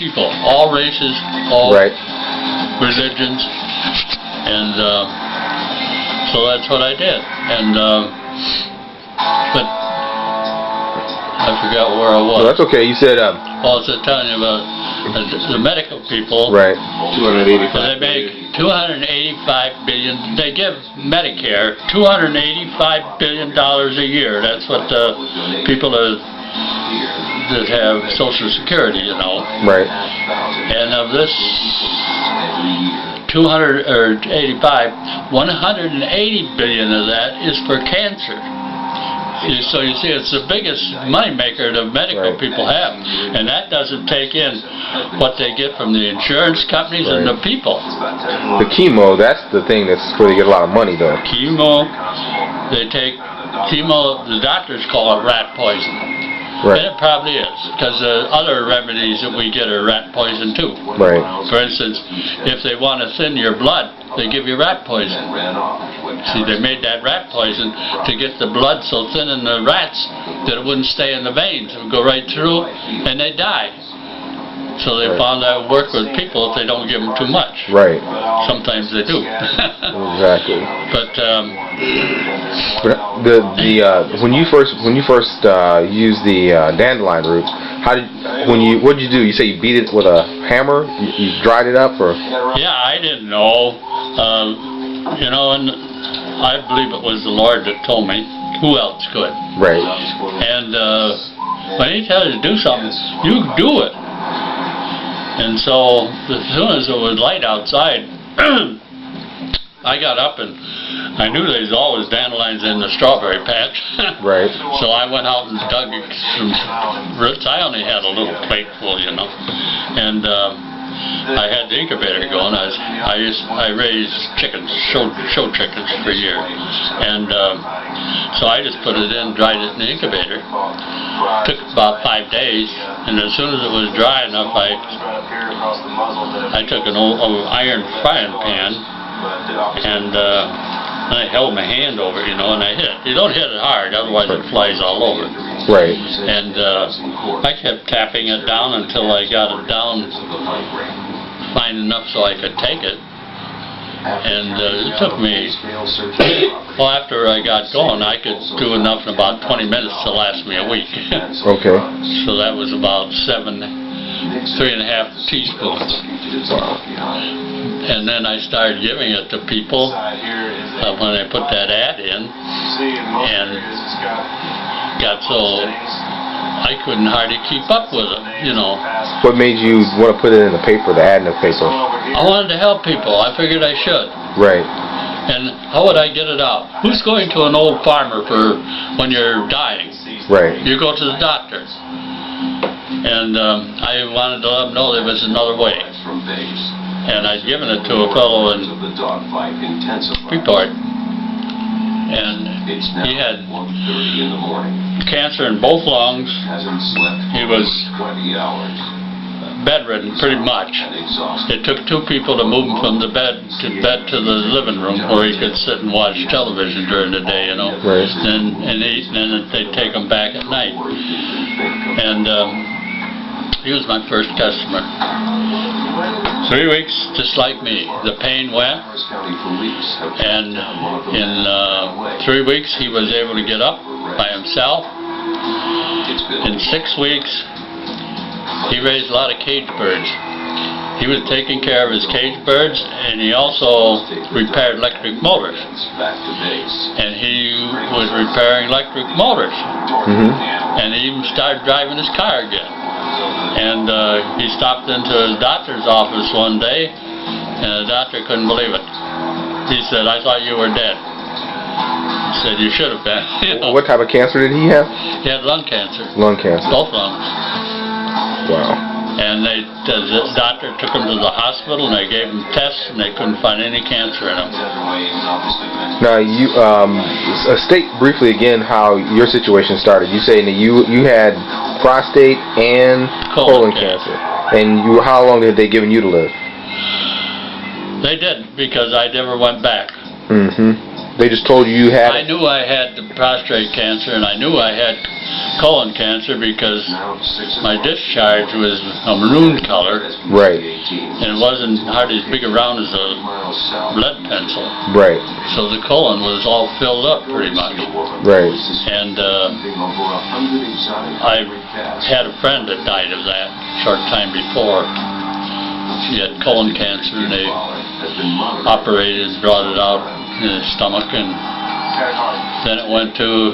people, all races, all religions, and so that's what I did. And but I forgot where I was. No, that's okay. You said I was telling you about the medical people. Right. 285. They make 285 billion. They give Medicare 285 billion dollars a year. That's what the people that have Social Security, you know. Right. And of this 285, 180 billion of that is for cancer. So you see, it's the biggest money maker the medical people have, and that doesn't take in what they get from the insurance companies and the people. The chemo, that's the thing that's where they get a lot of money, though. Chemo, they take chemo. The doctors call it rat poison. Right. And it probably is, because the other remedies that we get are rat poison too. Right. For instance, if they want to thin your blood, they give you rat poison. See, they made that rat poison to get the blood so thin in the rats that it wouldn't stay in the veins. It would go right through, and they die. So they found that would work with people if they don't give them too much. Right. Sometimes they do. Exactly. But when you first used the dandelion root, what did you do? You say you beat it with a hammer? You dried it up, or? Yeah, I didn't know. You know, and I believe it was the Lord that told me. Who else could? Right. And when He tells you to do something, you do it. And so, as soon as it was light outside, I got up and I knew there was always dandelions in the strawberry patch. Right. So I went out and dug some roots. I only had a little plate full, you know. And I had the incubator going. I raised chickens, show chickens for years. And so I just put it in, dried it in the incubator. Took about 5 days, and as soon as it was dry enough, I took an old iron frying pan, and I held my hand over it, you know, and I hit it. You don't hit it hard, otherwise it flies all over. Right. And I kept tapping it down until I got it down fine enough so I could take it. And it took me, well, after I got going, I could do enough in about 20 minutes to last me a week. Okay. So that was about 3.5 teaspoons. And then I started giving it to people when I put that ad in, and got so I couldn't hardly keep up with it, you know. What made you want to put it in the paper, the ad in the paper? I wanted to help people. I figured I should. Right. And how would I get it out? Who's going to an old farmer for when you're dying? Right. You go to the doctor. And I wanted to let them know there was another way. And I'd given it to a fellow in Freeport. And he had cancer in both lungs. He was bedridden pretty much. It took 2 people to move him from the bed to the living room where he could sit and watch television during the day, you know. Right. And eat, and then they'd take him back at night. And he was my first customer. 3 weeks, just like me. The pain went, and in 3 weeks he was able to get up by himself. In 6 weeks, he raised a lot of cage birds. He was taking care of his cage birds, and he also repaired electric motors. And he was repairing electric motors. And he even started driving his car again. And he stopped into his doctor's office one day, and the doctor couldn't believe it. He said, "I thought you were dead." He said, "You should have been." You know? What type of cancer did he have? He had lung cancer. Lung cancer. Both lungs. Wow. And the doctor took him to the hospital, and they gave him tests, and they couldn't find any cancer in him. Now, you state briefly again how your situation started. You say that you had prostate and colon cancer. And how long had they given you to live? They didn't, because I never went back. They just told you had I knew I had the prostate cancer, and I knew I had colon cancer because my discharge was a maroon color. Right. And it wasn't hardly as big around as a lead pencil. Right. So the colon was all filled up pretty much. Right. And I had a friend that died of that a short time before. She had colon cancer, and they operated, brought it out in his stomach, and then it went to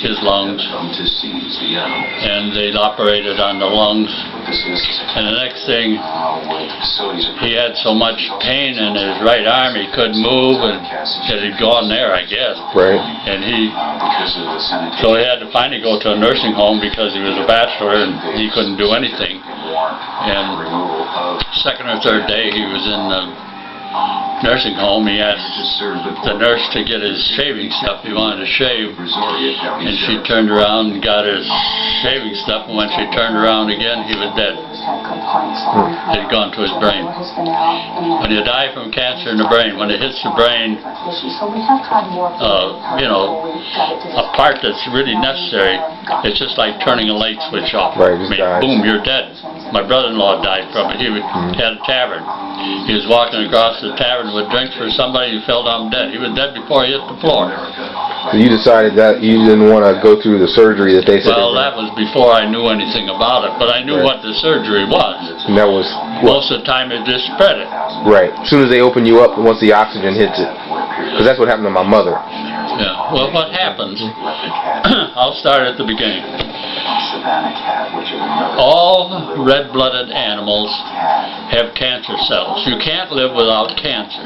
his lungs, and they operated on the lungs, and the next thing, he had so much pain in his right arm he couldn't move, and it had gone there, I guess. Right. And so he had to finally go to a nursing home because he was a bachelor and he couldn't do anything. And second or third day he was in the nursing home, he asked the nurse to get his shaving stuff. He wanted to shave, and she turned around and got his shaving stuff, and when she turned around again, he was dead. It had gone to his brain. When you die from cancer in the brain, when it hits the brain, you know, a part that's really necessary, it's just like turning a light switch off. Right, I mean, boom, you're dead. My brother-in-law died from it. He had a tavern. He was walking across the tavern with drinks for somebody who fell down dead. He was dead before he hit the floor. So you decided that you didn't want to go through the surgery that they said. Well, that was before I knew anything about it, but I knew what the surgery was. And that was most of the time it just spread it. Right. As soon as they open you up, once the oxygen hits it, because that's what happened to my mother. Yeah. Well, what happens? I'll start at the beginning. All red-blooded animals have cancer cells. You can't live without cancer.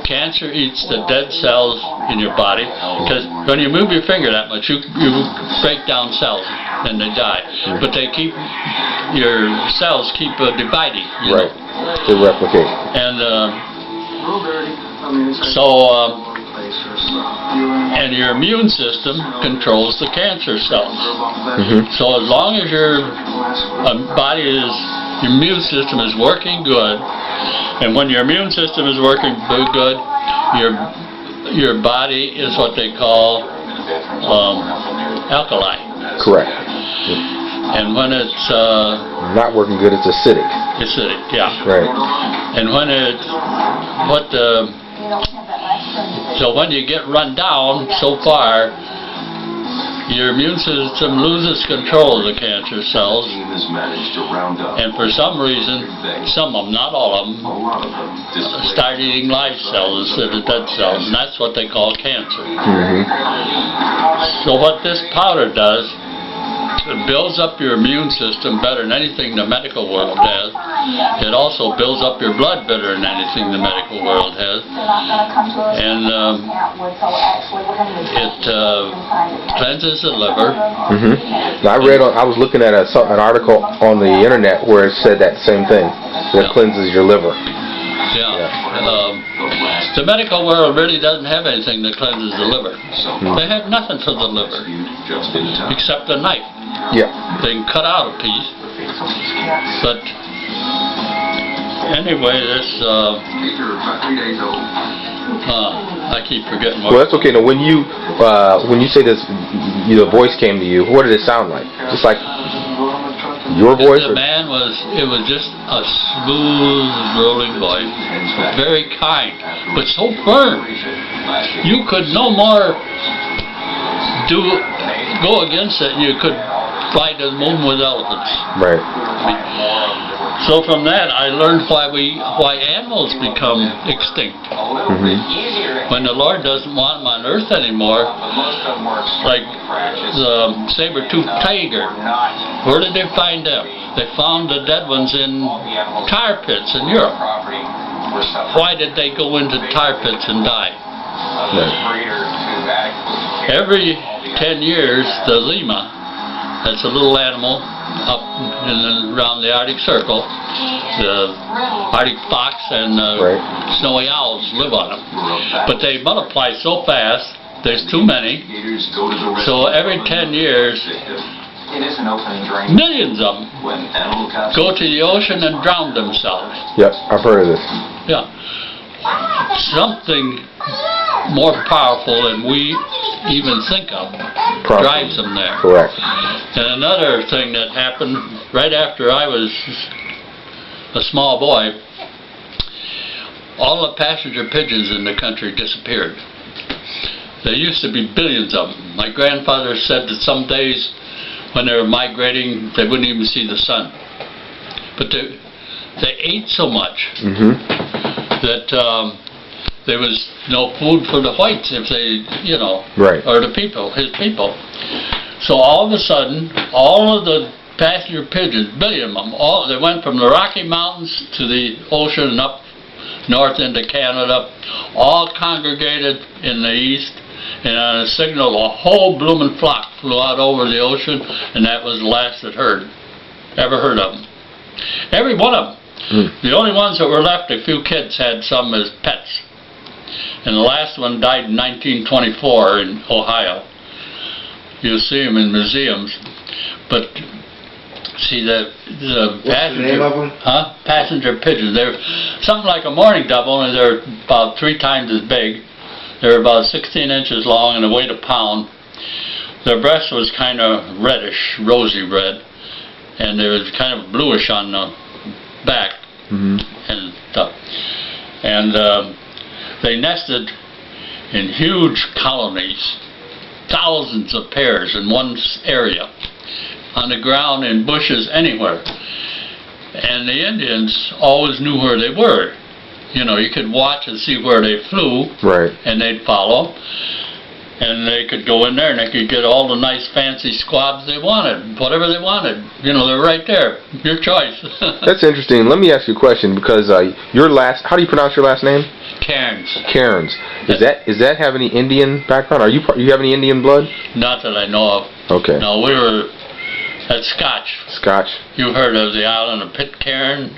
Cancer eats the dead cells in your body, because when you move your finger that much, you break down cells and they die. But they keep, your cells keep dividing. Right. To replicate. And and your immune system controls the cancer cells. So as long as your your immune system is working good, and when your immune system is working good, your body is what they call alkali. Correct. And when it's not working good, it's acidic. Acidic, yeah. Right. And when so when you get run down so far, your immune system loses control of the cancer cells, and for some reason, some of them, not all of them, start eating live cells instead of dead cells, and that's what they call cancer. So what this powder does, it builds up your immune system better than anything the medical world has. It also builds up your blood better than anything the medical world has. And it cleanses the liver. Now I was looking at an article on the internet where it said that same thing. That it cleanses your liver. The medical world really doesn't have anything that cleanses the liver. They have nothing for the liver except a knife. Yeah. They can cut out a piece. But anyway, this I keep forgetting what. Well, that's okay. Now, when you say this, the voice came to you. What did it sound like? Just like your voice? The man it was just a smooth, rolling voice. Very kind, but so firm. You could no more go against it. You could fly to the moon with elephants. Right. So from that, I learned why animals become extinct. When the Lord doesn't want them on earth anymore, like the saber-toothed tiger, where did they find them? They found the dead ones in tar pits in Europe. Why did they go into tar pits and die? Every 10 years, the llama, that's a little animal up around the Arctic Circle, the Arctic fox and snowy owls live on them. But they multiply so fast, there's too many, so every 10 years, millions of them go to the ocean and drown themselves. Yep, I've heard of this. Yeah. Something more powerful than we even think of. Probably. Drives them there. Correct. And another thing that happened right after I was a small boy, all the passenger pigeons in the country disappeared. There used to be billions of them. My grandfather said that some days when they were migrating, they wouldn't even see the sun. But they ate so much that there was no food for the whites if they, you know, right. or the people, his people. So all of a sudden, all of the passenger pigeons, billion of them, they went from the Rocky Mountains to the ocean and up north into Canada, all congregated in the east, and on a signal, a whole blooming flock flew out over the ocean, and that was the last that ever heard of them. Every one of them. The only ones that were left, a few kids had some as pets. And the last one died in 1924 in Ohio. You'll see them in museums. But see the passenger, the name of them? Passenger pigeons. They're something like a mourning dove, only they're about 3 times as big. They're about 16 inches long and they weighed a pound. Their breast was kind of reddish, rosy red, and there was kind of bluish on the back and stuff. And they nested in huge colonies, thousands of pairs in one area, on the ground, in bushes, anywhere. And the Indians always knew where they were. You know, you could watch and see where they flew, right. And they'd follow. And they could go in there and they could get all the nice fancy squabs they wanted, whatever they wanted. You know, they're right there. Your choice. That's interesting. Let me ask you a question, because how do you pronounce your last name? Cairns. Cairns. Does that have any Indian background? You have any Indian blood? Not that I know of. Okay. No, that's Scotch. Scotch. You heard of the island of Pitcairn?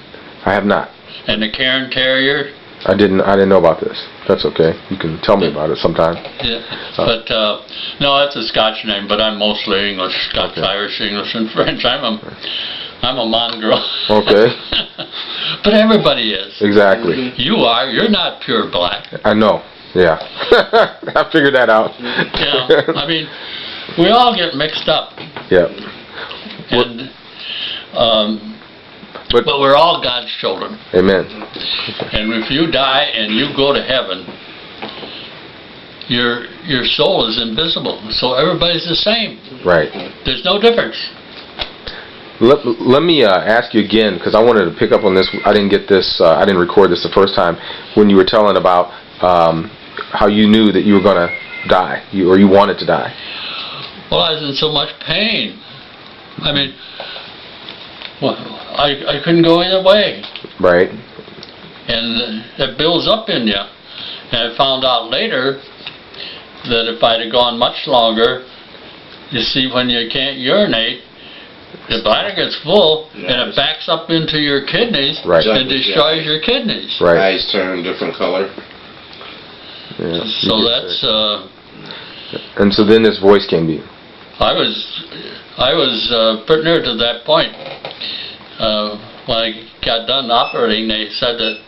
I have not. And the Cairn Terrier? I didn't know about this. That's okay. You can tell me about it sometime. Yeah. But no, that's a Scotch name, but I'm mostly English, Scots, okay. Irish, English, and French. I'm a mongrel. Okay. But everybody is. Exactly. You're not pure black. I know. Yeah. I figured that out. Yeah. I mean, we all get mixed up. Yeah. And but we're all God's children. Amen. And if you die and you go to heaven, your soul is invisible. So everybody's the same. Right. There's no difference. Let me ask you again, because I wanted to pick up on this. I didn't get this. I didn't record this the first time when you were telling about how you knew that you were going to die, or you wanted to die. Well, I was in so much pain. I mean, well, I couldn't go either way. Right. And it builds up in you. And I found out later that if I'd have gone much longer, you see, when you can't urinate, the bladder gets full, and it backs up into your kidneys, right. And destroys your kidneys. Right. Eyes turn different color. Yeah, so that's. And so then this voice came to you. I was pretty near to that point. When I got done operating, they said that